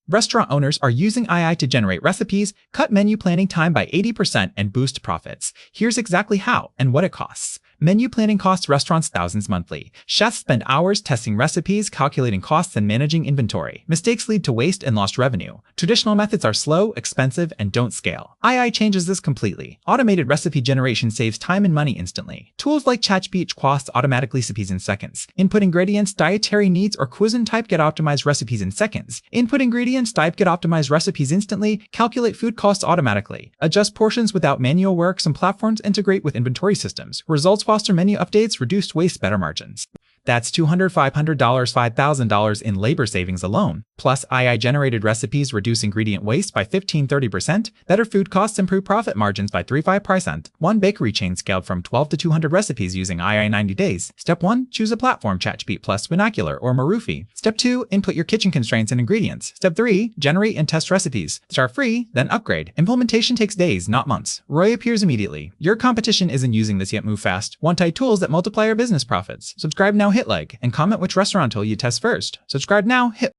Restaurant owners are using AI to generate recipes, cut menu planning time by 80%, and boost profits. Here's exactly how and what it costs. Menu planning costs restaurants thousands monthly. Chefs spend hours testing recipes, calculating costs, and managing inventory. Mistakes lead to waste and lost revenue. Traditional methods are slow, expensive, and don't scale. AI changes this completely. Automated recipe generation saves time and money instantly. Tools like ChatGPT costs automatically recipes in seconds. Input ingredients, dietary needs, or cuisine type get optimized recipes in seconds. Input ingredients, type get optimized recipes instantly. Calculate food costs automatically. Adjust portions without manual work. Some platforms integrate with inventory systems. Results foster menu updates, reduced waste, better margins. That's $200, $500, $5,000 in labor savings alone. Plus, AI-generated recipes reduce ingredient waste by 15–30%, better food costs improve profit margins by 3–5%. One bakery chain scaled from 12 to 200 recipes using AI in 90 days. Step 1, choose a platform, ChatGPT Plus, Vernacular, or Marufi. Step 2, input your kitchen constraints and ingredients. Step 3, generate and test recipes. Start free, then upgrade. Implementation takes days, not months. ROI appears immediately. Your competition isn't using this yet. Move fast. Want AI tools that multiply your business profits? Subscribe now, hit like, and comment which restaurant tool you test first. Subscribe now, hit